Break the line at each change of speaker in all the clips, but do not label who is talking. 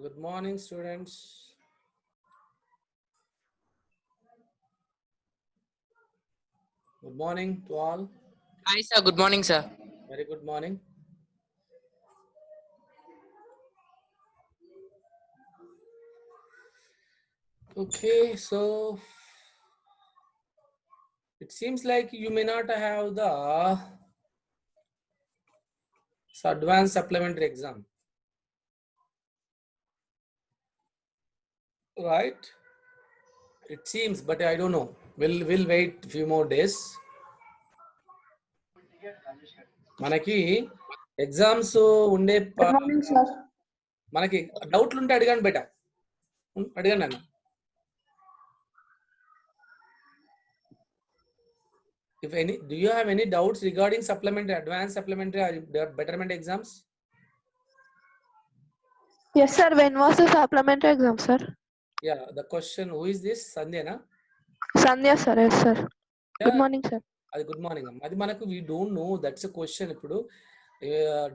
Good morning, students. Good morning to all.
Hi, sir. Good morning, sir.
Very good morning. Okay, so it seems like you may not have the advanced supplementary exam, right? It seems, but I don't know. We'll wait a few more days. మనకి exams ఉండే
Good morning, sir.
మనకి డౌట్లు ఉంటే అడగండి బేట అడగండి అన్న. If any, do you have any doubts regarding supplementary, advanced supplementary or betterment exams?
Yes, sir. When was the supplementary exam, sir?
Yeah, the question, who is this? Sandhya na?
Sandhya, sir. Yes, sir. Good
Yeah.
morning, sir.
అది good morning అమ్మ. అది మనకు we don't know, that's a question. ఇప్పుడు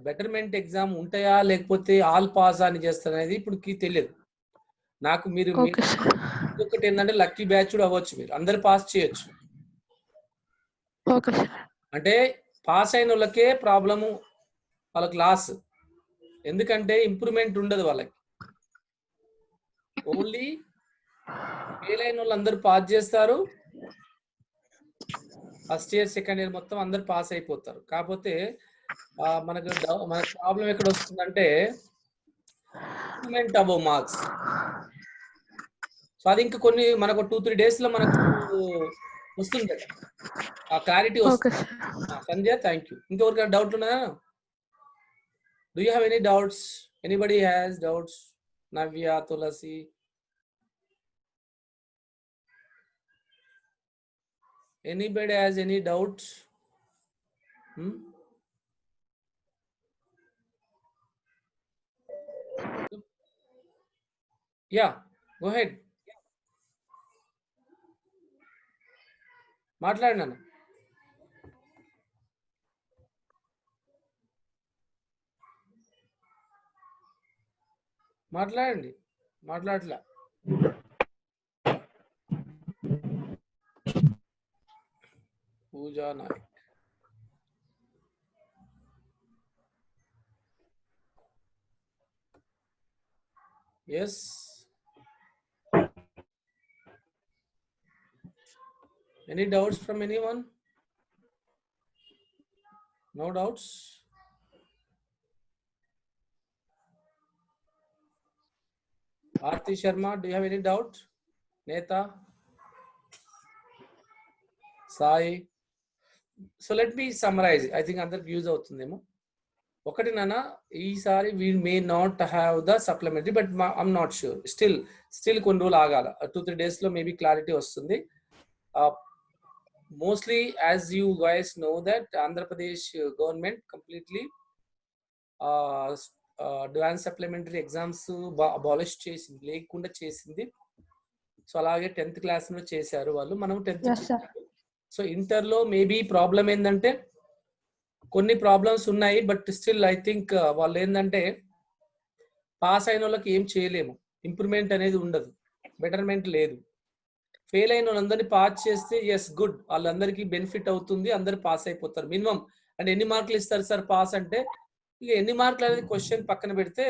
betterment exam ఉంటాయా లేకపోతే all pass అని చేస్తారనేది ఇప్పుడు తెలియదు నాకు. మీరు
Okay, sir.
ఇంకొకటి ఏంటంటే లక్కీ బ్యాచ్ కూడా అవ్వచ్చు, మీరు అందరు పాస్ చేయొచ్చు.
Okay, sir.
అంటే పాస్ అయిన వాళ్ళకే ప్రాబ్లము, వాళ్ళకి లాస్. ఎందుకంటే ఇంప్రూవ్మెంట్ ఉండదు వాళ్ళకి. ఓన్లీ ఫెయిల్ అయిన వాళ్ళు అందరూ పాస్ చేస్తారు. ఫస్ట్ ఇయర్ సెకండ్ ఇయర్ మొత్తం అందరు పాస్ అయిపోతారు. కాకపోతే మనకు ప్రాబ్లం ఎక్కడ వస్తుందంటే ఇంప్రూవ్మెంట్ అబవ్ మార్క్స్. సో అది ఇంకా కొన్ని మనకు 2-3 days లో మనకు వస్తుంది, ఆ క్లారిటీ వస్తుంది.
Okay, sir.
Sandhya, thank you. ఇంకెవరికైనా డౌట్ ఉన్నాయా? Do you have any doubts? Anybody has doubts? Navya, Tulasi, anybody has any doubts? Yeah, go ahead. మాట్లాడండి అన్న. మాట్లాడండి. మాట్లాడట్లా. పూజా Naik. Yes. Any doubts from anyone? No doubts? Aarti Sharma, do you have any doubt? Neta? Sai? So let me summarize. I think అందరికి use అవుతుందేమో. ఒకటి నాన్న, ఈసారి we may not have the supplementary, but I'm not sure. Still కొన్ని రోజులు ఆగాల. 2-3 days లో maybe clarity వస్తుంది. Mostly as you guys know that Andhra Pradesh government completely advance supplementary exams abolish చేసింది, లేకుండా చేసింది. సో అలాగే 10th class లో చేశారు వాళ్ళు. మనం 10th. సో ఇంటర్లో మేబీ ప్రాబ్లం ఏంటంటే కొన్ని ప్రాబ్లమ్స్ ఉన్నాయి, బట్ స్టిల్ ఐ థింక్ వాళ్ళు ఏంటంటే పాస్ అయిన వాళ్ళకి ఏం చేయలేము, ఇంప్రూవ్మెంట్ అనేది ఉండదు, బెటర్మెంట్ లేదు. ఫెయిల్ అయిన వాళ్ళందరినీ పాస్ చేస్తే ఎస్ గుడ్, వాళ్ళందరికీ బెనిఫిట్ అవుతుంది, అందరు పాస్ అయిపోతారు. మినిమం అంటే ఎన్ని మార్కులు ఇస్తారు సార్ పాస్ అంటే, ఇక ఎన్ని మార్కులు అనేది క్వశ్చన్ పక్కన పెడితే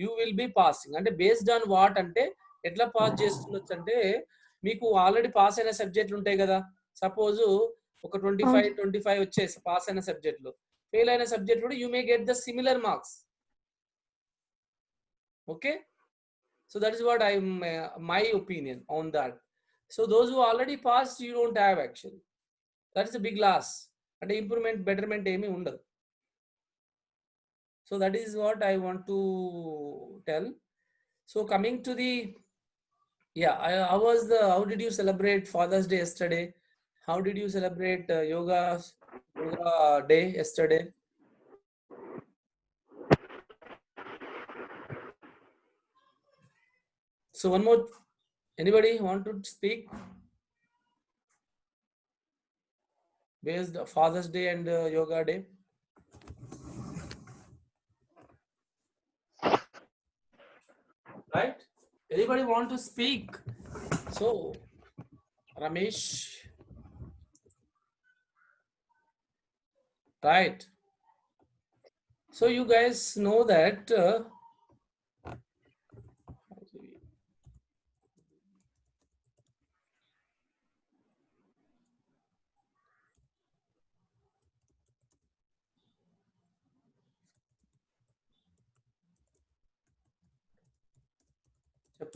యూ విల్ బి పాసింగ్. అంటే బేస్డ్ ఆన్ వాట్ అంటే ఎట్లా పాస్ చేస్తుండొచ్చు అంటే, మీకు ఆల్రెడీ పాస్ అయిన సబ్జెక్టులు ఉంటాయి కదా. సపోజ్ ఒక 25 వచ్చేసి పాస్ అయిన సబ్జెక్ట్ లో, ఫెయిల్ అయిన సబ్జెక్ట్ కూడా you may get the similar marks. Okay, so that is what my opinion on that. So those who already pass you don't have actually, that is a big loss. అంటే improvement betterment ఏమీ ఉండదు. So that is what I want to tell. So coming to the, how did you celebrate Father's Day yesterday? How did you celebrate yoga day yesterday? So one more, anybody want to speak based Father's Day and yoga day? right? Anybody want to speak? So, Ramesh, right? So you guys know that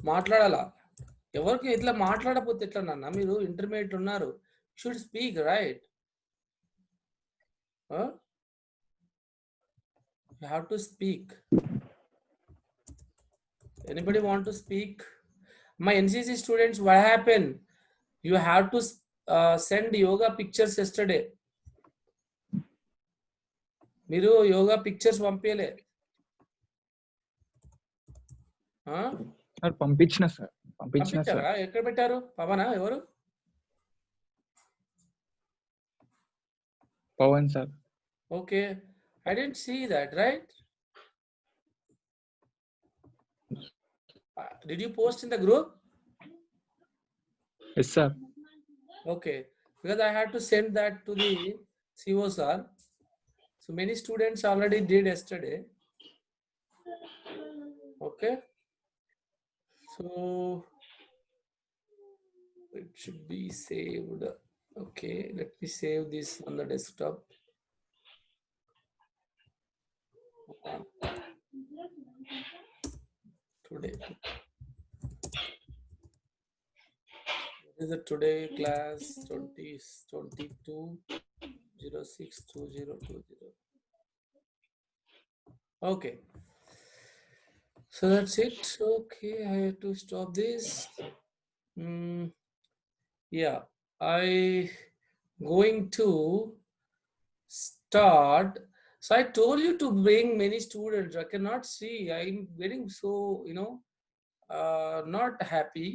మాట్లాడాలా ఎవరికి ఇట్లా మాట్లాడకపోతే ఎట్లా నాన్న మీరు intermediate ఉన్నారు should speak right you have to speak. Anybody want to speak? My NCC students, what happened? You have to send yoga pictures yesterday. మీరు yoga pictures పంపించలే
సార్ పంపించిన సార్
పంపించారా ఎక్కడ పెట్టారు పవనా ఎవరు
Pavan sir
okay I didn't see that, right? Did you post in the group?
Yes, sir.
Okay, because I had to send that to the CO sir. So many students already did yesterday. Okay. So it should be saved. Okay, let me save this on the desktop. Today. What is it today? Class 2022 062020. Okay. So that's it. Okay, I have to stop this. Yeah, I going to start. So I told you to bring many students. I cannot see. I'm getting so, not happy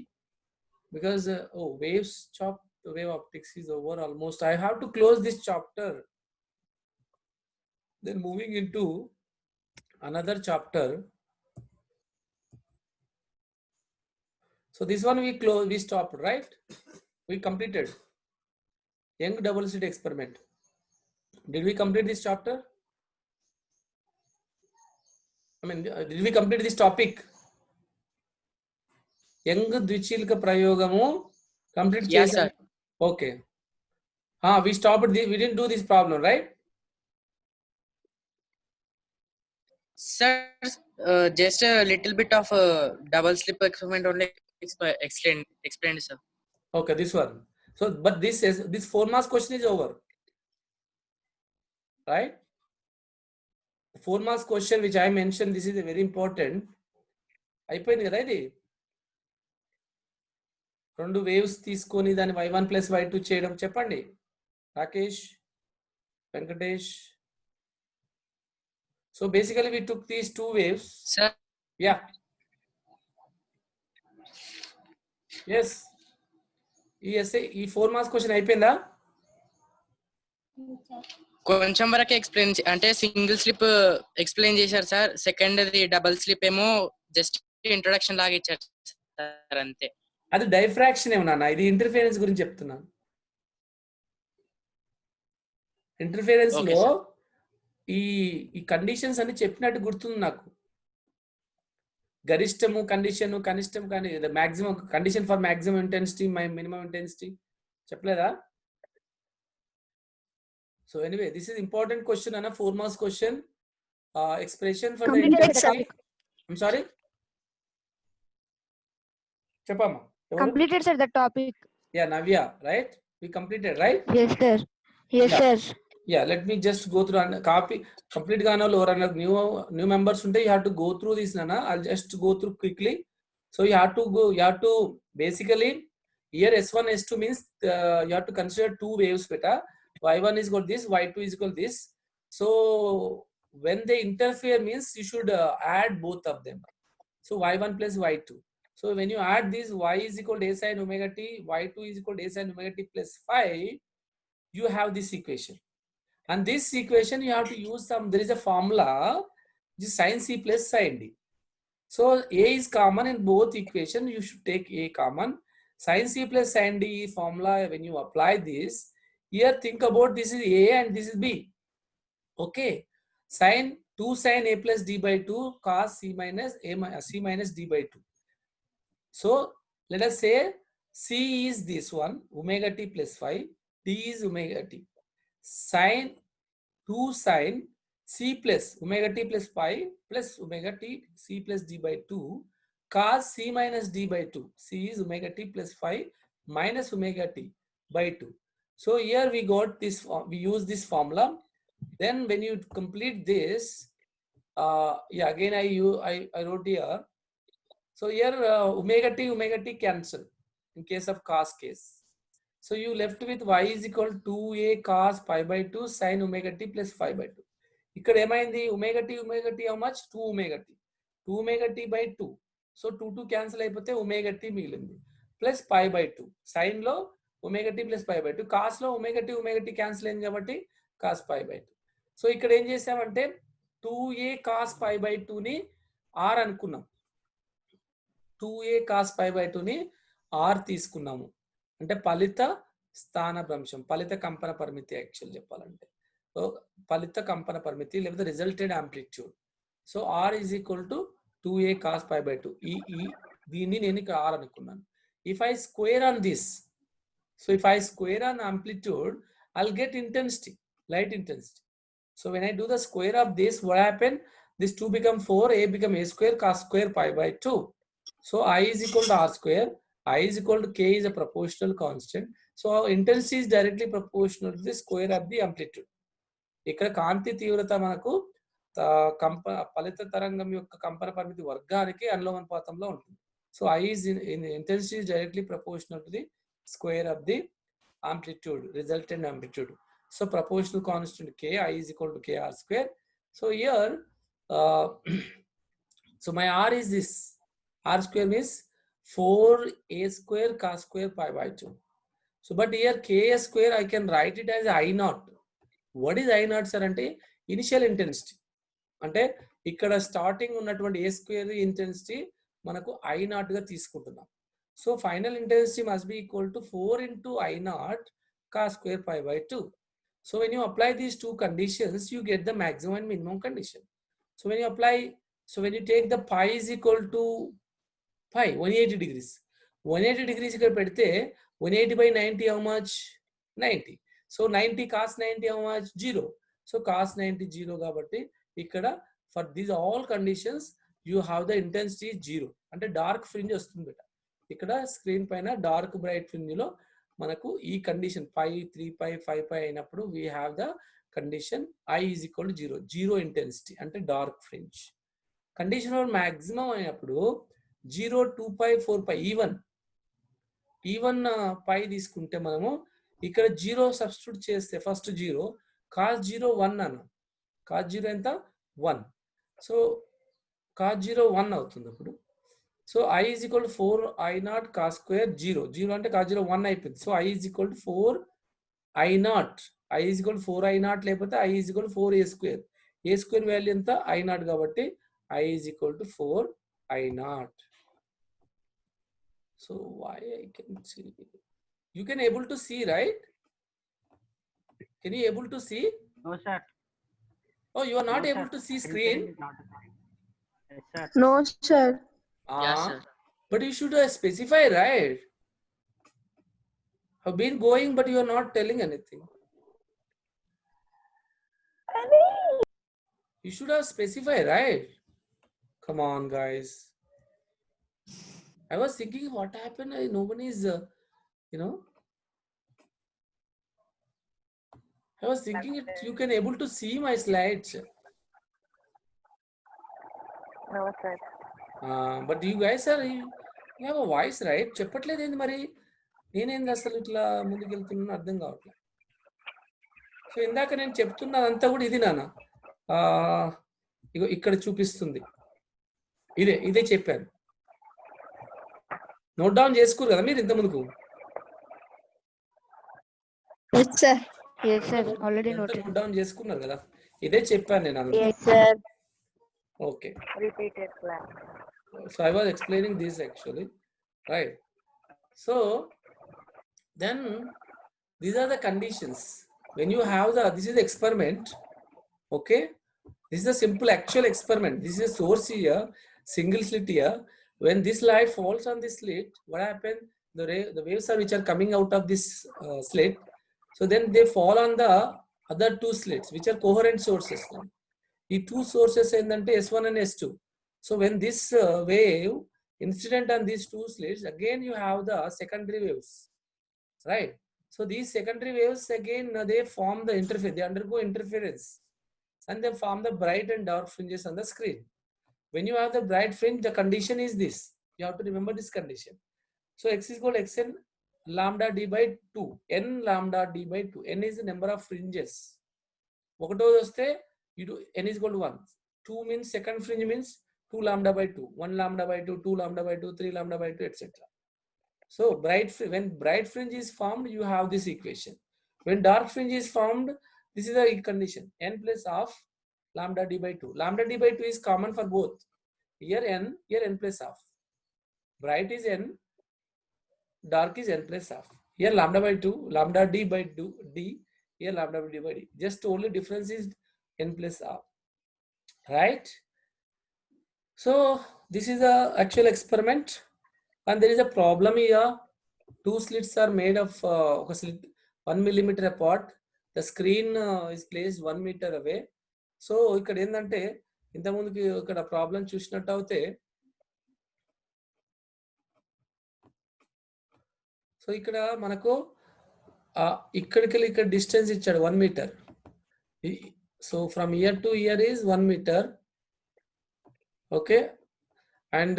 because wave optics is over almost. I have to close this chapter. Then moving into another chapter. So this one we stopped, right? We completed Young double slit experiment. Did we complete this chapter? I mean, did we complete this topic? Young Dvichilka Prayogamu complete.
Yes, sir.
Okay. We stopped this. We didn't do this problem, right?
Sir, just a little bit of double slip experiment only explained, sir.
Okay, this one. So, but this 4 marks question is over, right? The 4 marks question which I mentioned, this is a very important. అయిపోయింది కదా ఇది 2 waves తీసుకొని దాని y1 + y2 చేయడం చెప్పండి Rakesh Venkatesh. So basically we took these 2 waves.
Sir.
Yeah. Yes. ఈ 4 marks question అయిపోయిందా?
కొంచెం వరకు ఎక్స్ప్లెయిన్ అంటే సింగిల్ స్లిప్ ఎక్స్ప్లెయిన్ చేశారు sir. Second the double slip ఏమో జస్ట్ ఇంట్రొడక్షన్ లాగా ఇచ్చారు సార్ అంతే.
అది డైఫ్రాక్షన్ ఏమన్నా, ఇది ఇంటర్ఫిరెన్స్ గురించి చెప్తున్నాను. ఇంటర్ఫిరెన్స్ లో ఈ కండిషన్స్ అన్ని చెప్పినట్టు గుర్తుంది నాకు. గరిష్టము కండిషన్, కనిష్టం కానీ maximum condition for maximum intensity, minimum intensity చెప్పలేదా? So anyway this is important question అన్న 4 marks question. Expression for the intensity. I'm sorry చెప్పమ్మా.
Completed sir the topic.
Yeah, Navya, right? We completed, right?
Yes sir. Yes sir.
Yeah, let me just go through and copy complete ga or new members unte you have to go through this nana. I'll just go through quickly. So you have to basically here S1 S2 means you have to consider 2 waves beta. Y1 is equal this, Y2 is equal this. So when they interfere means you should add both of them. So Y1 plus Y2. So when you add this, Y is equal to A sin omega t, Y2 is equal to A sin omega t plus 5, you have this equation. And this equation you have to use there is a formula which is sin C plus sin D. So A is common in both equation. You should take A common. Sin C plus sin D formula, when you apply this, here think about this is A and this is B. Okay. Sin 2 sin A plus D by 2 cos C minus C minus D by 2. So let us say C is this one, omega t plus 5. D is omega t. Sin 2 sin C plus omega t plus pi plus omega t C plus D by 2 cos C minus D by 2. C is omega t plus 5 minus omega t by 2. So here we got this, we use this formula. Then when you complete this, yeah, again I wrote here. So here omega t cancel in case of cos case. So you left with y is equal to 2a cos pi by 2 sin omega t plus 5 by 2. ఇక్కడ ఏమైంది omega t how much 2 omega t by 2. So 2 cancel అయిపోతే omega t మిగిలింది plus pi by 2. sin లో omega t plus pi by 2, cos లో omega t cancel అయింది కాబట్టి cos pi by 2. So ఇక్కడ ఏం చేసామంటే 2a cos pi by 2 ని r అనుకున్నాం. 2a cos pi by 2 ని r తీసుకున్నాము. అంటే ఫలిత స్థానభ్రంశం, ఫలిత కంపన పరిమితి యాక్చువల్ చెప్పాలంటే. సో ఫలిత కంపన పరిమితి లేకపోతే resulted amplitude. So r is equal to 2a cos pi by 2. దీన్ని నేను ఇక్కడ r అనుకున్నాను. If I square on this, so if I square on amplitude I'll get intensity, light intensity. So when I do the square of this, what happened? This 2 become 4, a become a square cos square pi by 2. So I is equal to r square. I is equal to k is a proportional constant. So our intensity is directly proportional to the square of the amplitude. ఇక్కడ కాంతి తీవ్రత మనకు ఫలిత తరంగం యొక్క కంపన పరిమితి వర్గానికి అనులోమానుపాతంలో ఉంటుంది. So I is in intensity is directly proportional to the square of the amplitude, resultant amplitude. So proportional constant k, I is equal to kr square. So here so my r is this, r square means 4a square cos square pi by 2. So but here k square I can write it as I naught. What is I naught sir అంటే initial intensity. అంటే ఇక్కడ starting ఉన్నటువంటి a square intensity మనకు I naught గా తీసుకుంటున్నాం. So final intensity must be equal to 4 into I naught cos square pi by 2. So when you apply these two conditions, you get the maximum and minimum condition. So when you apply, so when you take the pi is equal to pi 180 degrees. 180 degrees ఇక్కడ పెడితే 180 by 90 how much? 90. So 90 cos 90 how much? 0. So cos 90 0 కాబట్టి ఇక్కడ for these all conditions you have the intensity 0. అంటే dark fringe వస్తుంది బేట. ఇక్కడ screen పైన dark bright fringe లో మనకు ఈ కండిషన్ పై 3 పై 5 పై అయినప్పుడు we have the condition I is equal to 0. 0 intensity అంటే dark fringe. Condition of maximum అయినప్పుడు 0 2 పై 4 పై ఈవెన్ పై తీసుకుంటే మనము ఇక్కడ 0 సబ్స్టిట్యూట్ చేస్తే ఫస్ట్ 0 cos 0 1 అన్న, cos 0 ఎంత 1. సో cos 0 1 అవుతుంది అప్పుడు. So I is equal to 4 I naught cos square 0. 0 అంటే cos 0 1 అయిపోయింది. So I is equal to 4 I naught. I is equal to 4 I naught లేకపోతే I is equal to 4 a square. A square value ఎంత I naught కాబట్టి I is equal to 4 I naught. So why I can see? You can able to see, right? Can you able to see?
No sir.
Oh, you are not
No,
able
sir.
to see screen?
Yes sir.
No, sir.
Yeah, sir.
But you should specify, right? Have been going, but you are not telling anything. You should have specified, right? Come on, guys. I was thinking, what happened? Nobody is, I was thinking you can able to see my slides.
No, sir.
But you guys are, you have a voice, right? చెప్పట్లేదు ఏంది మరి, నేనేంది అసలు ఇట్లా ముందుకు వెళ్తున్నాను అర్థం కావట్లేదు. So ఇందాక నేను చెప్తున్నదంతా కూడా ఇది నాన్న, ఇగో ఇక్కడ చూపిస్తుంది, ఇదే చెప్పాను. నోట్ డౌన్ చేసుకోరు కదా మీరు ఇంత ముందుకు?
Yes, sir. Yes, sir. Already noted.
Note down చేసుకున్నారు కదా, ఇదే చెప్పాను నేను.
Yes, sir.
Okay.
Repeated class.
So I was explaining this actually, right? So then these are the conditions. When you have this is the experiment, okay? This is a simple actual experiment. This is a source here, single slit here. When this light falls on this slit, what happens? The waves are which are coming out of this slit. So then they fall on the other two slits, which are coherent sources. The two sources ఏంటంటే S1 and S2. So when this wave incident on these two slits, again you have the secondary waves, right? So these secondary waves again they form the interference. They undergo interference, and they form the bright and dark fringes on the screen. When you have the bright fringe, the condition is this. You have to remember this condition. So x is equal to xn lambda d by 2. N lambda d by 2. N is the number of fringes. ఒకటోది వస్తే you do n is equal to 1. 2 means second fringe means 2 lambda by 2. 1 lambda by 2, 2 lambda by 2, 3 lambda by 2, etc. So when bright fringe is formed, you have this equation. When dark fringe is formed, this is the condition. N plus half lambda d by 2. Lambda d by 2 is common for both. Here n plus half. Bright is n, dark is n plus half. Here lambda by 2, lambda d by 2, d. Here lambda d by d. Just only difference is n plus half. Right? So this is the actual experiment, and there is a problem here. Two slits are made of 1 millimeter apart. The screen is placed 1 meter away. So ఇక్కడ ఏంటంటే ఇంత ముందుకి ఇక్కడ problem చూసినట్టు అయితే so ఇక్కడ మనకు ఇక్కడికి ఇక్కడ డిస్టెన్స్ ఇచ్చాడు 1 metre. So from here to here is 1 meter. Okay, and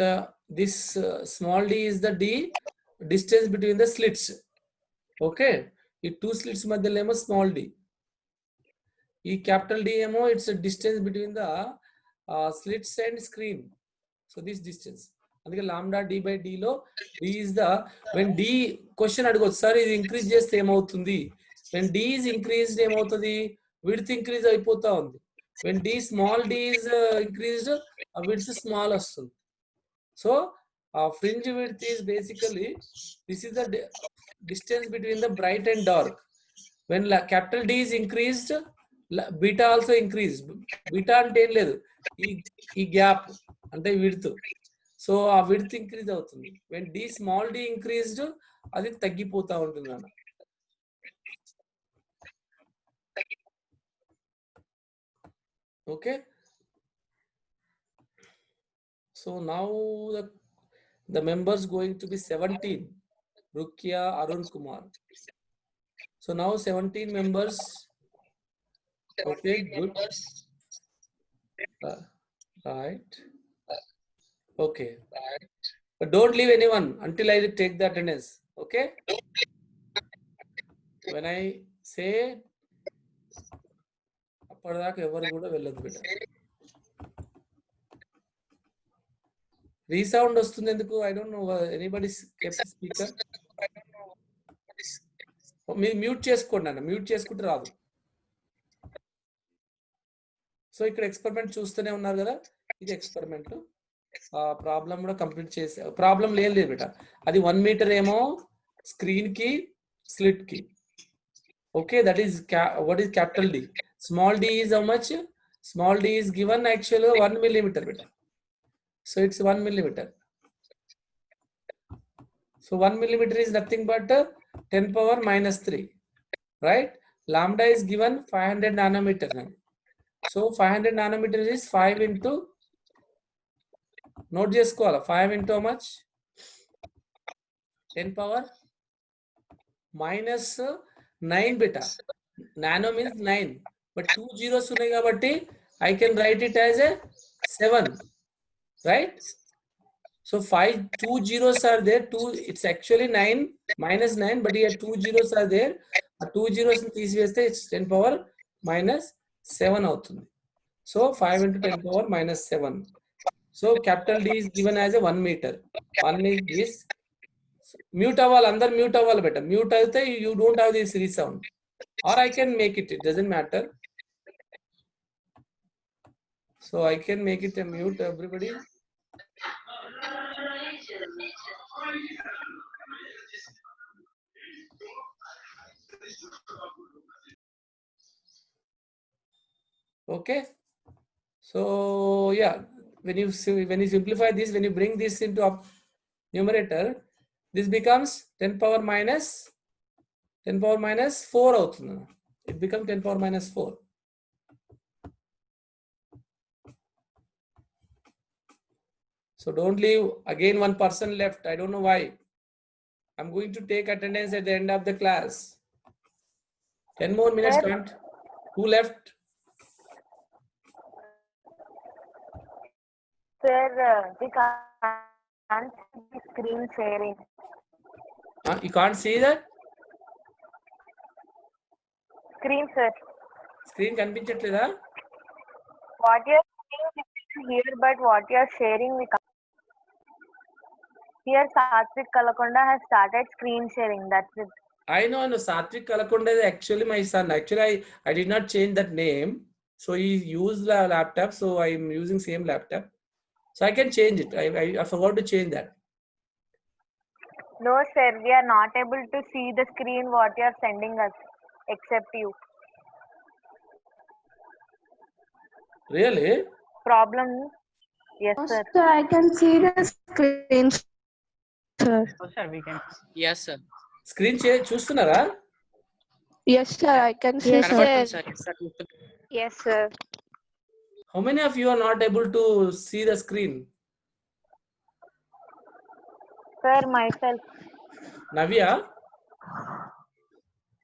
this small d is the distance between the slits. Okay, ఈ two slits మధ్యలో ఏమో small d. ఈ capital D ఏమో it's a distance between the slits and screen. So this distance. అందుకే lambda d by d లో d is the when d question అడగొచ్చు sir ఇది increase చేస్తే ఏమవుతుంది? When d is increased ఏమవుతుంది? Width increase అయిపోతా ఉంది. When small d is increased, width small వస్తుంది. So fringe width is basically this is the distance between the bright and dark. When capital D is increased, beta also increased. Beta అంటే ఏం లేదు ఈ gap అంటే width. So ఆ width increase అవుతుంది. When small d increased, అది తగ్గిపోతా ఉంటుంది అన్న. Okay. So now the members going to be 17. Rukia, Arun Kumar. So now 17 members. Okay, good. Right. Okay. But don't leave anyone until I take the attendance. Okay. When I say, అప్పటిదాకా ఎవరు కూడా వెళ్ళదు బిడ్డ. Resound వస్తుంది ఎందుకు? I don't know. Anybody speaker మీరు mute చేసుకోండి అన్న. మ్యూట్ చేసుకుంటే రాదు. సో ఇక్కడ ఎక్స్పెరిమెంట్ చూస్తూనే ఉన్నారు కదా, ఇది ఎక్స్పెరిమెంట్. ప్రాబ్లం కూడా కంప్లీట్ చేసే ప్రాబ్లం లేదు బిడ్డ. అది 1 మీటర్ ఏమో స్క్రీన్ కి స్లిట్ కి. Okay, that is what is capital D. Small D is how much? Small D is given actual 1 millimeter బిడ్డ. So it's 1 millimeter. So 1 millimeter is nothing but 10 power minus 3, right? Lambda is given 500 nanometer. So 500 nanometer is 5 into, note చేసుకోవాలా, 5 into how much? 10 power minus 9 beta. Nano means 9, but 2 zeros ఉన్నాయి కాబట్టి I can write it as a 7. Right? So 2 zeros are there. It's actually 9 minus 9, but here 2 zeros are there. 2 zeros తీసివేస్తే it's 10 power minus 7 అవుతుంది. So 5 into 10 power minus 7. So capital D is given as a 1 meter. 1 is mute అవ్వాలి, అందరు mute అవ్వాలి better. Mute అయితే you don't have this resound. Or I can make it. It doesn't matter. So I can make it a mute everybody. Okay. So yeah, when you simplify this, when you bring this into numerator, this becomes 10 power minus 4 అవుతుంది. It becomes 10 power minus 4. So don't leave again, one person left. I don't know why. I'm going to take attendance at the end of the class. 10 more minutes.
Sir.
Count. Who left?
Sir, we can't see screen sharing.
You can't see that?
Screen, sir.
Screen కనిపించట్లేదా?
What you're saying we can hear, but what you're sharing we can't. Here, Satvik Kalakonda has started screen sharing. That's it.
I know. Satvik Kalakonda is actually my son. Actually, I did not change that name. So he used the laptop. So I'm using same laptop. So I can change it. I forgot to change that.
No, sir, we are not able to see the screen what you are sending us, except you.
Really?
Problem? Yes, sir.
Sir, I can see the screen, sir.
Oh, sir, we can.
yes sir
Screen చూస్తున్నారా?
Yes, sir, I can see, Yes, sir.
కనబడుతుంది sir yes sir
Yes, sir.
How many of you are not able to see the screen?
Sir, myself.
Navya?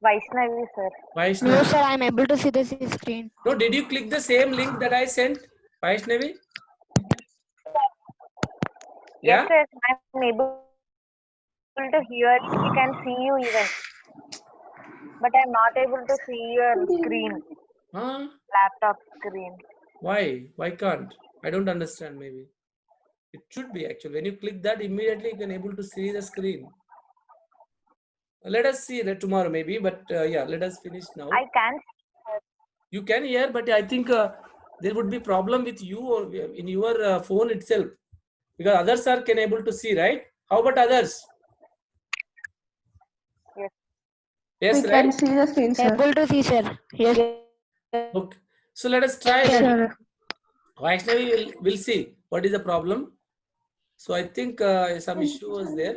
Vaishnavi, sir.
No,
Vaishnavi?
sir, I'm able to see the screen.
No, did you click the same link that I sent? Vaishnavi?
Yes,
Yeah?
sir, I'm able to hear. We can see you even. But I'm not able to see your screen,
Huh?
laptop screen.
Why? Why can't? I don't understand maybe. It should be actually. When you click that, immediately you can able to see the screen. Let us see that tomorrow maybe, but yeah, let us finish now.
I can.
You can hear, but I think there would be problem with you or in your phone itself, because others are can able to see, right? How about others?
Yes.
Yes,
We
right?
can see the screen, sir. Able to see, sir. Yes,
Okay. So let us try.
sir.
Vaishnavi will see what is the problem. So I think some issue was there,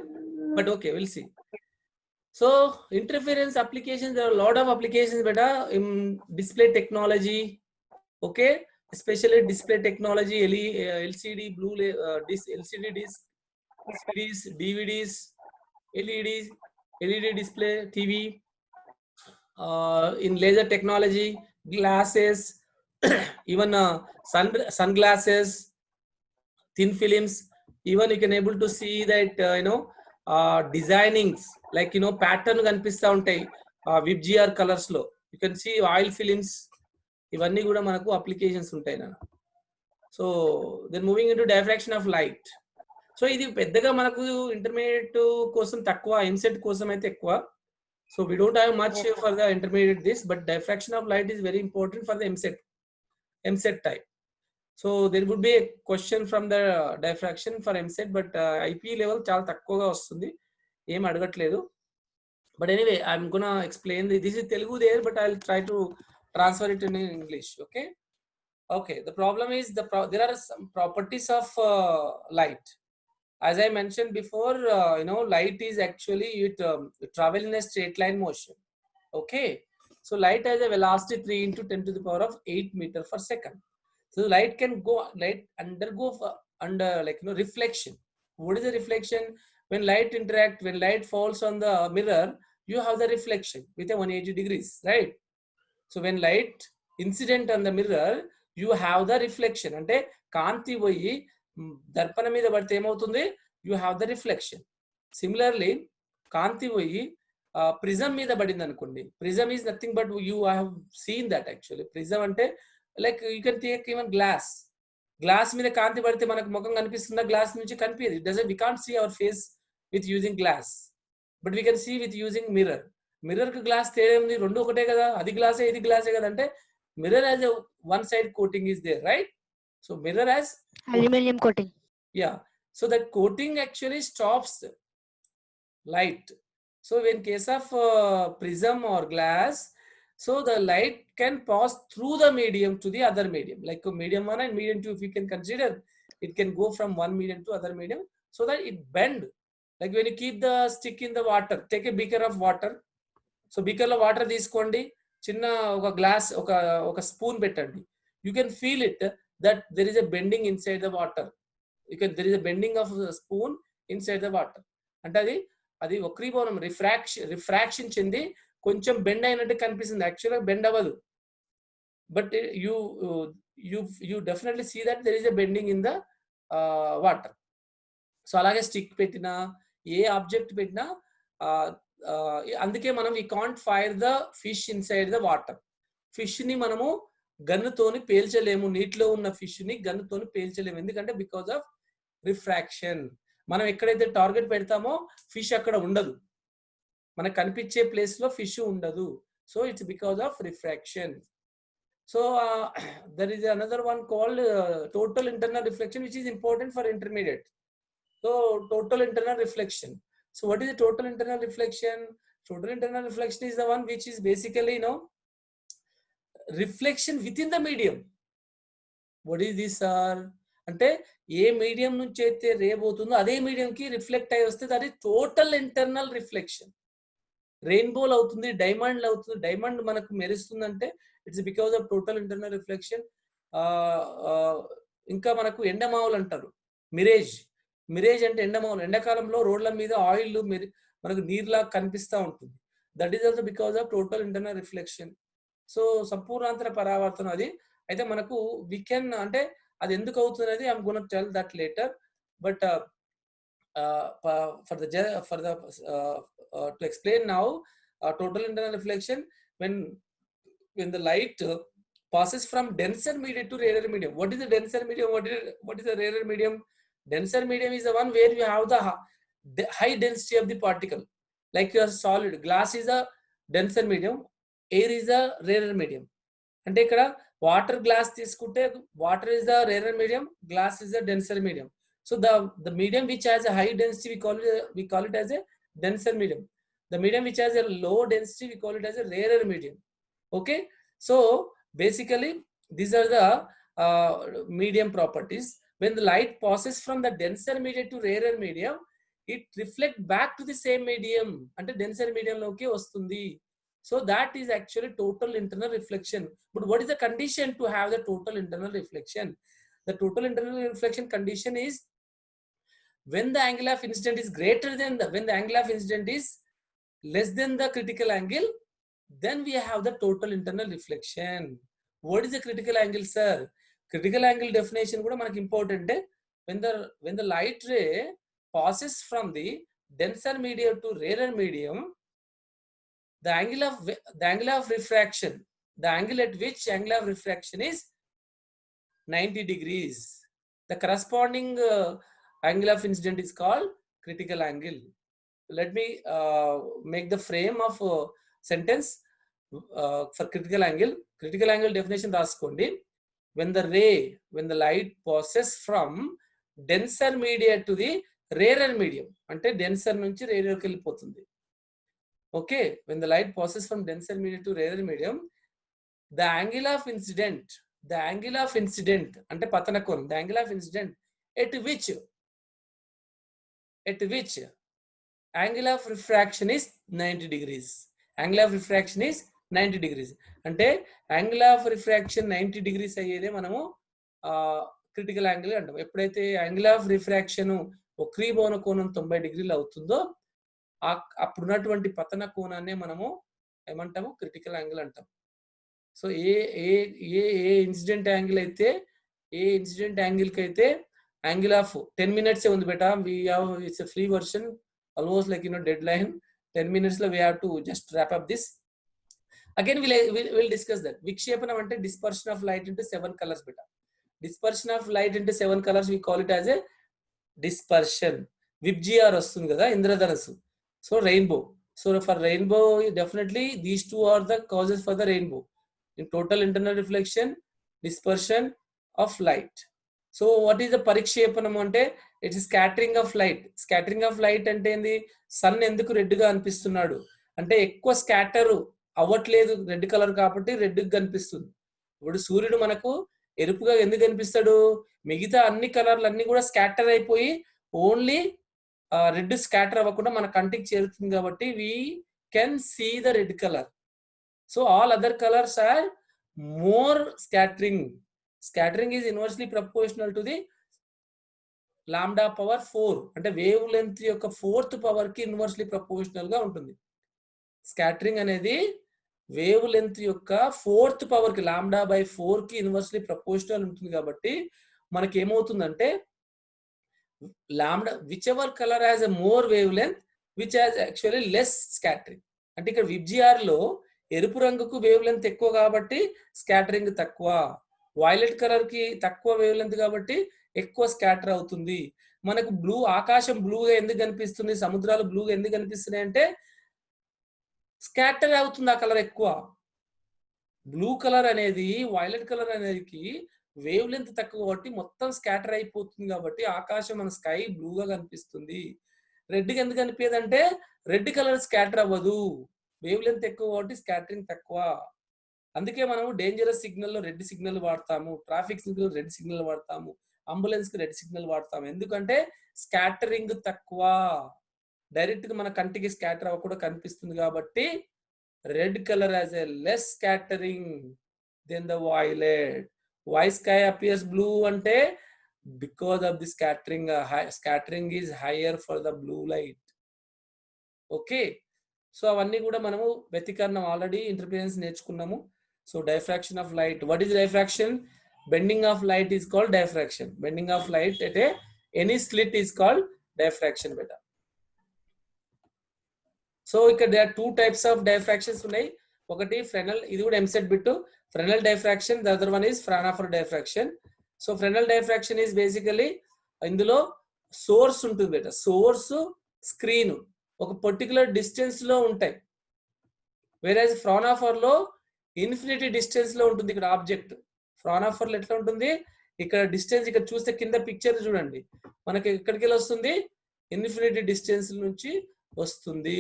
but okay, we'll see. So interference applications, there are a lot of applications beta in display technology. Okay, especially display technology, LCD, disc, LCD disc, CDs, DVDs, LEDs, LED display, TV, in laser technology, glasses, even sunglasses, thin films. Even you can able to see that designings, like pattern కనిపిస్తా ఉంటాయి VIBGYOR colours లో. You can see oil films, ఇవన్నీ కూడా మనకు applications ఉంటాయి నా. So then moving into diffraction of light. So ఇది పెద్దగా మనకు ఇంటర్మీడియట్ కోసం తక్కువ, ఎంసెట్ కోసం అయితే ఎక్కువ. So we don't have much for the intermediate this, but diffraction of light is very important for the EAMCET type. So there would be a question from the diffraction for MSET, but IP level చాలా తక్కువగా వస్తుంది, ఏం అడగట్లేదు. But anyway, I'm gonna explain this is Telugu there, but I'll try to transfer it in English. Okay. Okay. The problem is there are some properties of light. As I mentioned before, light is actually travel in a straight line motion. Okay. So light has a velocity 3 into 10 to the power of 8 meter per second. So light undergo under reflection. What is the reflection? When light falls on the mirror, you have the reflection with a 180 degrees, right? So when light incident on the mirror, you have the reflection. Ante kanti voyi darpana meeda padte emavtundi, you have the reflection. Similarly, kanti voyi prism meeda padindi anukondi. Prism is nothing but you have seen that actually. Prism ante like you can take even glass మీద కాంతి పడితే మనకు ముఖం కనిపిస్తుందా? Glass నుంచి కనిపించదు. We can't see our face with using glass, but we can see with using mirror కి glass తేడా రెండు ఒకటే కదా, అది గ్లాసే ఇది గ్లాసే కదా. అంటే mirror has a one side coating is there, right? So mirror has
Aluminum coating.
Yeah, so that coating actually stops light. So in case of prism or glass, so the light can pass through the medium to the other medium, like medium 1 and medium 2. If you can consider, it can go from one medium to other medium, so that it bend. Like when you keep the stick in the water, take a beaker of water. So beaker లో water తీసుకోండి, చిన్న ఒక glass ఒక spoon పెట్టండి. You can feel it that there is a bending inside the water. There is a bending of the spoon inside the water. అంటే అది వక్రీభవనం, refraction చెంది కొంచెం బెండ్ అయినట్టు కనిపిస్తుంది. యాక్చువల్గా బెండ్ అవ్వదు, but you definitely see that there is a bending in the water. So అలాగే stick పెట్టినా, ఏ ఆబ్జెక్ట్ పెట్టినా, అందుకే మనం we can't fire the fish inside the water. Fish ని మనము గన్నుతోని పేల్చలేము, నీటిలో ఉన్న ఫిష్ ని గన్నుతోని పేల్చలేము. ఎందుకంటే బికాస్ ఆఫ్ రిఫ్రాక్షన్. మనం ఎక్కడైతే టార్గెట్ పెడతామో ఫిష్ అక్కడ ఉండదు, మనకు కనిపించే ప్లేస్ లో ఫిష్ ఉండదు. So it's because of refraction. So there is another one called total internal reflection, which is important for intermediate. So total internal reflection. So what is the total internal reflection? Total internal reflection is the one which is basically, reflection within the medium. What is this, sir? అంటే ఏ medium నుంచి అయితే రే పోతుందో అదే medium కి reflect అయ్యి వస్తే అది total internal reflection. రెయిన్బోల్ అవుతుంది, డైమండ్ అవుతుంది. డైమండ్ మనకు మెరుస్తుందంటే it's because of total internal reflection. ఇంకా మనకు ఎండమావులు అంటారు, మిరేజ్. మిరేజ్ అంటే ఎండమావులు. ఎండాకాలంలో రోడ్ల మీద ఆయిల్ మనకు నీరులా కనిపిస్తూ ఉంటుంది. That is also because of total internal reflection. So సంపూర్ణాంతర పరావర్తనం అది. అయితే మనకు వి కెన్, అంటే అది ఎందుకు అవుతున్నది I'm gonna tell that later. But for the to explain now total internal reflection, when the light passes from denser medium to rarer medium. What is the denser medium? What is the rarer medium? Denser medium is the one where you have the high density of the particle. Like your solid glass is a denser medium, air is a rarer medium. అంటే ఇక్కడ water glass తీసుకుంటే water is the rarer medium, glass is the denser medium. So the medium which has a high density we call it as a denser medium. The medium which has a low density we call it as a rarer medium. Okay, so basically these are the medium properties. When the light passes from the denser medium to rarer medium, it reflects back to the same medium. Ante denser medium loki vastundi. So that is actually total internal reflection. But what is the condition to have the total internal reflection? The total internal reflection condition is when the angle of incident is greater than when the angle of incident is less than the critical angle, then we have the total internal reflection. What is the critical angle, sir? Critical angle definition kuda manaku important. When the light ray passes from the denser medium to rarer medium, the angle of refraction, the angle at which angle of refraction is 90 degrees. The corresponding angle of incident is called critical angle. Let me make the frame of sentence for critical angle. Critical angle definition raskondi. When the light passes from denser medium to the rarer medium, ante denser nunchi rarer ki vellipotundi. Okay, when the light passes from denser medium to rarer medium, the angle of incident ante patana konam, the angle of incident at which angle of refraction is 90 degrees. Angle of refraction is 90 degrees. అంటే angle of refraction 90 degrees అయ్యేదే మనము critical angle అంటాం. ఎప్పుడైతే angle of refraction వక్రీభవన కోణం 90 డిగ్రీలు అవుతుందో అప్పుడున్నటువంటి పతన కోణాన్ని మనము ఏమంటాము? క్రిటికల్ యాంగిల్ అంటాం. సో ఏ ఇన్సిడెంట్ యాంగిల్ అయితే కి అయితే యాంగిల్ ఆఫ్ 10 minutes ఉంది బేటా. It's free version, almost like deadline 10 minutes lo we have to just wrap up this. Again we'll discuss that. Vikshepanam ante dispersion of light into 7 colors beta. Dispersion of light into 7 colors we call it as a dispersion. VIBGR vastundi kada, Indradhanasu. So rainbow. So for rainbow definitely these two are the causes for the rainbow. In total internal reflection, dispersion of light. So what is the పరిక్షేపణం అంటే it's scattering of light. Scattering of light అంటే ఏంది? Sun ఎందుకు red గా అనిపిస్తున్నాడు అంటే ఎక్కువ scatter అవ్వట్లేదు red colour కాబట్టి రెడ్ కనిపిస్తుంది. ఇప్పుడు సూర్యుడు మనకు ఎరుపుగా ఎందుకు కనిపిస్తాడు? మిగతా అన్ని కలర్లు అన్ని కూడా స్కాటర్ అయిపోయి ఓన్లీ రెడ్ స్కాటర్ అవ్వకుండా మన కంటికి చేరుతుంది కాబట్టి we can see the red colour. So all other colours are more scattering. Scattering is inversely proportional to the lambda power 4 అంటే వేవ్ లెంత్ యొక్క 4th పవర్ కి ఇన్వర్స్లీ ప్రపోర్షనల్ గా ఉంటుంది. స్కాటరింగ్ అనేది వేవ్ లెంత్ యొక్క 4th పవర్ కి lambda by 4 కి inversely proportional ఉంటుంది కాబట్టి మనకి ఏమవుతుందంటే lambda which ever colour has a more wave length which has actually less scattering. అంటే ఇక్కడ విబ్జిఆర్ లో ఎరుపు రంగుకు వేవ్ లెంత్ ఎక్కువ కాబట్టి స్కాటరింగ్ తక్కువ, వైలెట్ కలర్ కి తక్కువ వేవ్ లెంత్ కాబట్టి ఎక్కువ స్కాటర్ అవుతుంది. మనకు బ్లూ ఆకాశం బ్లూగా ఎందుకు కనిపిస్తుంది, సముద్రాలు బ్లూగా ఎందుకు కనిపిస్తున్నాయి అంటే స్కాటర్ అవుతుంది ఆ కలర్ ఎక్కువ. బ్లూ కలర్ అనేది వైలెట్ కలర్ అనేది వేవ్ లెంత్ తక్కువ కాబట్టి మొత్తం స్కాటర్ అయిపోతుంది కాబట్టి ఆకాశం మన స్కై బ్లూగా కనిపిస్తుంది. రెడ్ ఎందుకు కనిపించదు అంటే రెడ్ కలర్ స్కాటర్ అవ్వదు, వేవ్ లెంత్ ఎక్కువ కాబట్టి స్కాటరింగ్ తక్కువ. అందుకే మనం డేంజరస్ సిగ్నల్ లో రెడ్ సిగ్నల్ వాడతాము, ట్రాఫిక్ సిగ్నల్ రెడ్ సిగ్నల్ వాడతాము, అంబులెన్స్ కి రెడ్ సిగ్నల్ వాడతాము. ఎందుకంటే స్కాటరింగ్ తక్కువ, డైరెక్ట్ గా మన కంటికి స్కాటర్ అవ్వకుండా కనిపిస్తుంది కాబట్టి red colour as a less scattering then the violet. Why sky appears blue అంటే because of the scattering. Scattering is higher for the blue light. Okay, so అవన్నీ కూడా మనము వ్యతికరణం ఆల్రెడీ ఇంటర్ఫిరెన్స్ నేర్చుకున్నాము. So diffraction of light. What is diffraction? Bending of light is called diffraction. Bending of light at any slit is called diffraction beta. So there are two types of diffractions ఉన్నాయి. ఒకటి Fresnel, ఇది కూడా MSET bit. Fresnel diffraction, the other one is Fraunhofer diffraction. So Fresnel diffraction is basically ఇందులో source ఉంటుంది బేటా. Source screen ఒక particular distance లో ఉంటాయి. వేరేజ్ Fraunhofer లో ఇన్ఫినిటీ డిస్టెన్స్ లో ఉంటుంది. ఇక్కడ ఆబ్జెక్ట్ Fraunhofer లో ఎట్లా ఉంటుంది? ఇక్కడ డిస్టెన్స్ ఇక్కడ చూస్తే కింద పిక్చర్ చూడండి, మనకి ఎక్కడికి వెళ్ళి వస్తుంది? ఇన్ఫినిటీ డిస్టెన్స్ నుంచి వస్తుంది.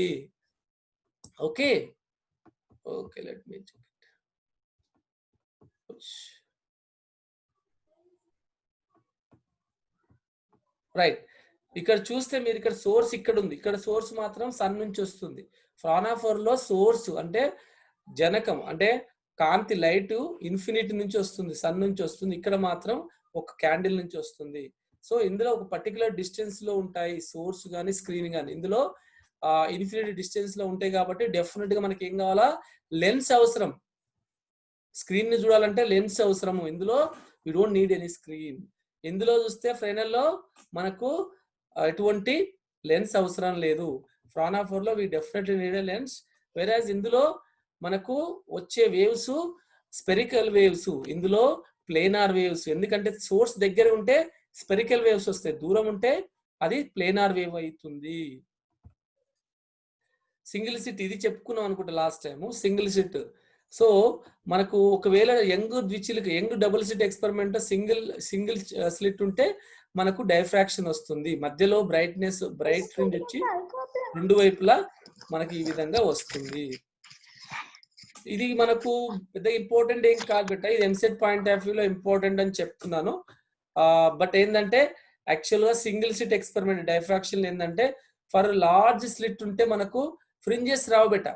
Okay okay, let me check it. Right, ఇక్కడ చూస్తే మీరు ఇక్కడ సోర్స్ ఇక్కడ ఉంది, ఇక్కడ సోర్స్ మాత్రం సన్ నుంచి వస్తుంది. Fraunhofer లో సోర్స్ అంటే జనకం అంటే కాంతి లైట్ ఇన్ఫినిటీ నుంచి వస్తుంది, సన్ నుంచి వస్తుంది. ఇక్కడ మాత్రం ఒక క్యాండిల్ నుంచి వస్తుంది. సో ఇందులో ఒక పర్టికులర్ డిస్టెన్స్ లో ఉంటాయి సోర్స్ కానీ స్క్రీన్ కానీ. ఇందులో ఇన్ఫినిటీ డిస్టెన్స్ లో ఉంటాయి కాబట్టి డెఫినెట్ గా మనకి ఏం కావాలా? లెన్స్ అవసరం. స్క్రీన్ ని చూడాలంటే లెన్స్ అవసరము. ఇందులో we don't need any screen. ఇందులో చూస్తే Fresnel లో మనకు ఎటువంటి లెన్స్ అవసరం లేదు. Fraunhofer లో we definitely need a lens. Whereas ఇందులో మనకు వచ్చే వేవ్స్ స్పెరికల్ వేవ్స్, ఇందులో ప్లేనార్ వేవ్స్. ఎందుకంటే సోర్స్ దగ్గర ఉంటే స్పెరికల్ వేవ్స్ వస్తాయి, దూరం ఉంటే అది ప్లేనార్ వేవ్ అవుతుంది. సింగిల్ సిట్ ఇది చెప్పుకున్నాం అనుకుంటా last time, single slit. So మనకు ఒకవేళ Young double slit experiment single slit ఉంటే మనకు డైఫ్రాక్షన్ వస్తుంది. మధ్యలో బ్రైట్ ఫ్రింజ్ వచ్చి రెండు వైపులా మనకి ఈ విధంగా వస్తుంది. ఇది మనకు పెద్ద ఇంపార్టెంట్ ఏం కాదు బెట్ట, ఇది MSET పాయింట్ ఆఫ్ వ్యూ లో ఇంపార్టెంట్ అని చెప్తున్నాను. బట్ ఏంటంటే యాక్చువల్ గా సింగిల్ స్లిట్ ఎక్స్పెరిమెంట్ డైఫ్రాక్షన్ ఏంటంటే ఫర్ లార్జ్ స్లిట్ ఉంటే మనకు ఫ్రింజెస్ రావు బెట్ట.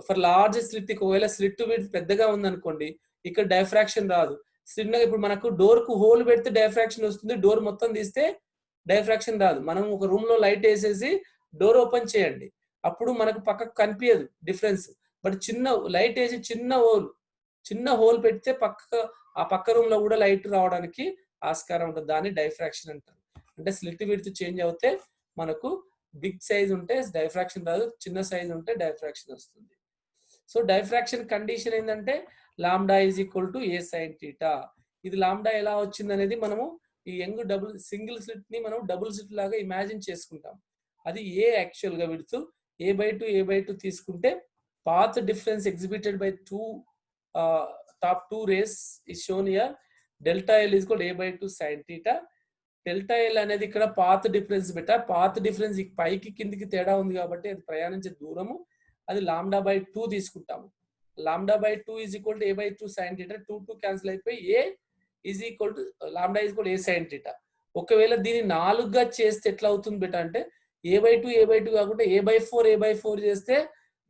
ఫర్ లార్జ్ స్లిట్ ఒకవేళ స్లిట్ పెద్దగా ఉందనుకోండి ఇక్కడ డైఫ్రాక్షన్ రాదు. చిన్నగా ఇప్పుడు మనకు డోర్ కు హోల్ పెడితే డైఫ్రాక్షన్ వస్తుంది, డోర్ మొత్తం తీస్తే డైఫ్రాక్షన్ రాదు. మనం ఒక రూమ్ లో లైట్ వేసేసి డోర్ ఓపెన్ చేయండి, అప్పుడు మనకు పక్కకు కనిపించదు డిఫరెన్స్. బట్ చిన్న లైట్ వేసి చిన్న హోల్ పెడితే ఆ పక్క రూమ్ లో కూడా లైట్ రావడానికి ఆస్కారం ఉంటుంది. దాన్ని డైఫ్రాక్షన్ అంటారు. అంటే స్లిట్ విడ్త్ చేంజ్ అవుతే మనకు బిగ్ సైజ్ ఉంటే డైఫ్రాక్షన్ రాదు, చిన్న సైజ్ ఉంటే డైఫ్రాక్షన్ వస్తుంది. సో డైఫ్రాక్షన్ కండిషన్ ఏంటంటే lambda is equal to A sine theta. ఇది లాంబ్డా ఎలా వచ్చింది అనేది మనము ఈ యంగ్ సింగిల్ స్లిట్ ని మనం డబుల్ స్లిట్ లాగా ఇమాజిన్ చేసుకుంటాం. అది ఏ యాక్చువల్ గా విడ్త్ a/2 తీసుకుంటే path difference exhibited by top two rays is shown here. Delta L is equal a/2 sin θ. Delta L అనేది ఇక్కడ పాత్ డిఫరెన్స్ బెట. పాత్ డిఫరెన్స్ పైకి కిందికి తేడా ఉంది కాబట్టి అది ప్రయాణించే దూరము, అది λ/2 తీసుకుంటాము. λ/2 is equal to a/2 sin θ. 2 cancel అయిపోయి a is equal to λ is equal a sin θ. ఒకవేళ దీన్ని 4గా చేస్తే ఎట్లా అవుతుంది బెట అంటే a/2 కాకుండా a/4 చేస్తే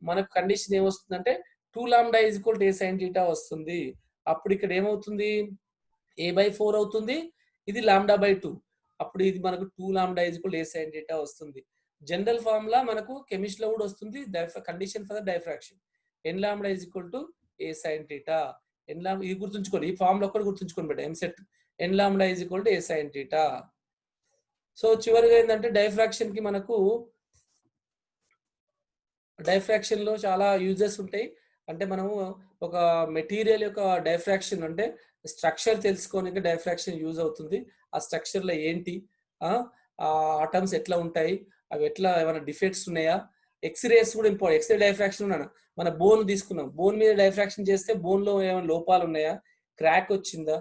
మనకు కండిషన్ ఏమొస్తుందంటే 2λ is equal to a sin θ వస్తుంది. అప్పుడు ఇక్కడ ఏమవుతుంది, a/4 అవుతుంది, ఇది λ/2. అప్పుడు ఇది మనకు 2λ is equal to a sin θ వస్తుంది. జనరల్ ఫార్ములా మనకు కెమిస్ట్రీ లో కూడా వస్తుంది, condition for the diffraction. nλ is equal to a sin θ. nλ ఇది గుర్తుంచుకోండి, ఈ ఫార్ములా ఒక్కటి గుర్తుంచుకోండి బెట, EAMCET. nλ is equal to a sin θ. So చివరిగా ఏంటంటే డైఫ్రాక్షన్ కి మనకు డైఫ్రాక్షన్ లో చాలా యూజెస్ ఉంటాయి. అంటే మనము ఒక మెటీరియల్ యొక్క డైఫ్రాక్షన్ అంటే స్ట్రక్చర్ తెలుసుకోనికి డైఫ్రాక్షన్ యూజ్ అవుతుంది. ఆ స్ట్రక్చర్ లో ఏంటి, ఆ ఆటమ్స్ ఎట్లా ఉంటాయి, అవి ఎట్లా ఏమైనా డిఫెక్ట్స్ ఉన్నాయా, ఎక్స్రేస్ కూడా ఇంపార్టెంట్. ఎక్స్రే డైఫ్రాక్షన్ ఉన్నాను, మన బోన్ తీసుకున్నాం, బోన్ మీద డైఫ్రాక్షన్ చేస్తే బోన్ లో ఏమైనా లోపాలు ఉన్నాయా, క్రాక్ వచ్చిందా,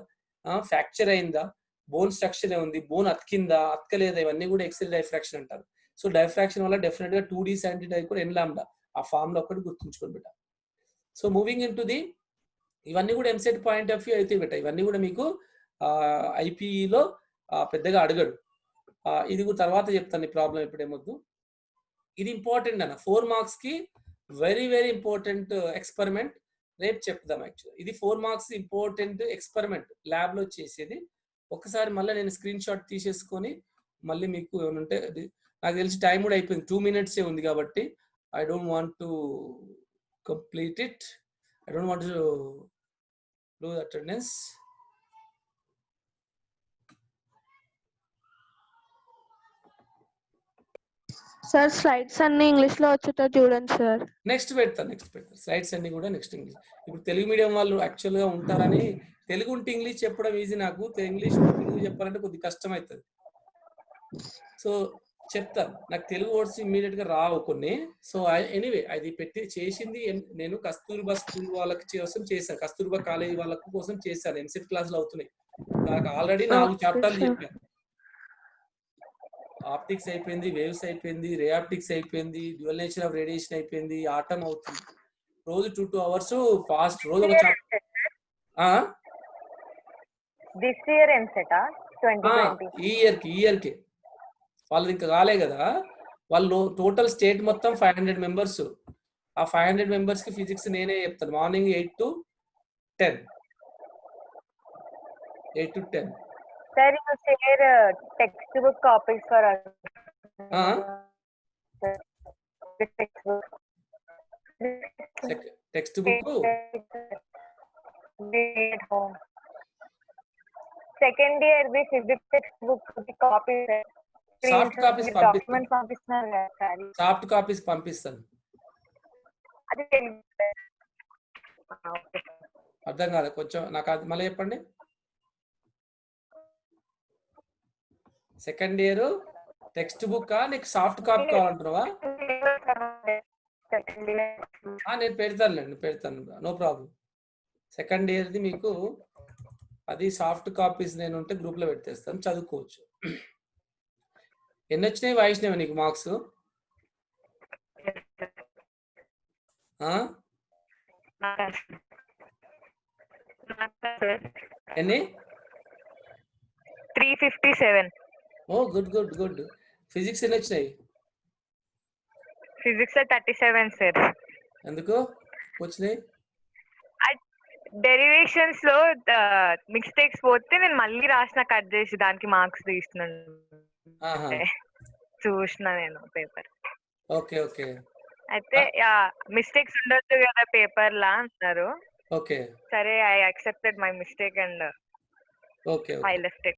ఫ్రాక్చర్ అయిందా, బోన్ స్ట్రక్చర్ ఉంది, బోన్ అతికిందా అతకలేదా, ఇవన్నీ కూడా ఎక్స్రే డైఫ్రాక్షన్ అంటారు. సో డైఫ్రాక్షన్ వల్ల డెఫినెట్ గా 2D sin θ కూడా nλ, ఆ ఫామ్ లో ఒకటి గుర్తుంచుకొని బిడ్డ. So moving in to the, ఇవన్నీ కూడా ఎంసెట్ పాయింట్ ఆఫ్ వ్యూ అయితే బిడ్డ, ఇవన్నీ కూడా మీకు ఐపీఈలో పెద్దగా అడగడు. ఇది కూడా తర్వాత చెప్తాను, ఈ ప్రాబ్లం ఇప్పుడేమొద్దు. ఇది ఇంపార్టెంట్ అన్న, 4 మార్క్స్ కి వెరీ వెరీ ఇంపార్టెంట్ ఎక్స్పెరిమెంట్, రేపు చెప్దాం. యాక్చువల్ ఇది 4 మార్క్స్ ఇంపార్టెంట్ ఎక్స్పెరిమెంట్ ల్యాబ్ లో చేసేది. ఒకసారి మళ్ళీ నేను స్క్రీన్ షాట్ తీసేసుకొని మళ్ళీ మీకు ఏమంటే, నాకు తెలిసి టైం కూడా అయిపోయింది, 2 minutes ఉంది కాబట్టి I don't want to complete it, I don't want to lose attendance.
Sir slides అన్ని ఇంగ్లీష్ లో వచ్చేటో చూడండి సార్.
నెక్స్ట్ పెడతాను స్లైడ్స్ అన్ని కూడా నెక్స్ట్ ఇంగ్లీష్. ఇప్పుడు తెలుగు మీడియం వాళ్ళు యాక్చువల్ గా ఉంటారని, తెలుగు ఉంటే ఇంగ్లీష్ చెప్పడం ఈజీ, నాకు ఇంగ్లీష్ తెలుగు చెప్పాలంటే కొద్దిగా కష్టం అవుతుంది. సో చెప్తాను, నాకు తెలుగు వర్డ్స్ ఇమ్మీడియట్ గా రావు కొన్ని. సో ఎనీవే అది పెట్టి చేసింది నేను కస్తూర్బా స్కూల్ వాళ్ళకి కోసం చేశాను, కస్తూర్బా కాలేజీ వాళ్ళ కోసం చేశాను. ఎంసెట్ క్లాసులు అవుతున్నాయి, నాకు ఆల్రెడీ 4 చాప్టర్లు చెప్పాను. ఆప్టిక్స్ అయిపోయింది, వేవ్స్ అయిపోయింది, రే ఆప్టిక్స్ అయిపోయింది, డ్యూయల్ నేచర్ ఆఫ్ రేడియేషన్ అయిపోయింది, ఆటం అవుతుంది. రోజు 2 hours ఫాస్ట్, రోజు ఒక చాప్టర్.
దిస్ ఇయర్ ఎంసెట్ 2020
ఈ ఇయర్ కి వాళ్ళు ఇంకా కాలే కదా, వాళ్ళు టోటల్ స్టేట్ మొత్తం 500 members. ఆ 500 members కి ఫిజిక్స్ నేనే చెప్తాను, morning 8 to 10.
Sir, you share textbook copies for us.
Textbook
at home. Second year we physics textbook copy.
Soft copies
document పంపిస్తున్నారు కదా సార్,
సాఫ్ట్ కాపీస్ పంపిస్తాను.
అది
అర్థం కాదు కొంచెం, నాకు అది మళ్ళీ చెప్పండి. సెకండ్ ఇయర్ టెక్స్ట్ బుక్ నీకు సాఫ్ట్ కాపీ కావాలంటున్నావా? నేను పెడతాను, నో ప్రాబ్లం. సెకండ్ ఇయర్ది మీకు అది సాఫ్ట్ కాపీస్ నేను ఉంటే గ్రూప్ లో పెట్టేస్తాను, చదువుకోవచ్చు. ఎన్ని వచ్చినాయి వైష్ణవి నీకు మార్క్స్? ఎన్ని?
357.
ఓ గుడ్. ఫిజిక్స్ ఎన్ని వచ్చినాయి?
Physics 37 sir.
ఎందుకు వచ్చినాయి?
డెరివేషన్స్ లో మిస్టేక్స్ పోతే నేను మళ్ళీ రాసిన, కట్ చేసి దానికి మార్క్స్ తీస్తున్నాను. చూసిన నేను పేపర్.
ఓకే
అయితే మిస్టేక్స్ ఉండొచ్చు కదా పేపర్ లా అంటున్నారు.
ఓకే
సరే, I accepted my mistake and I left it.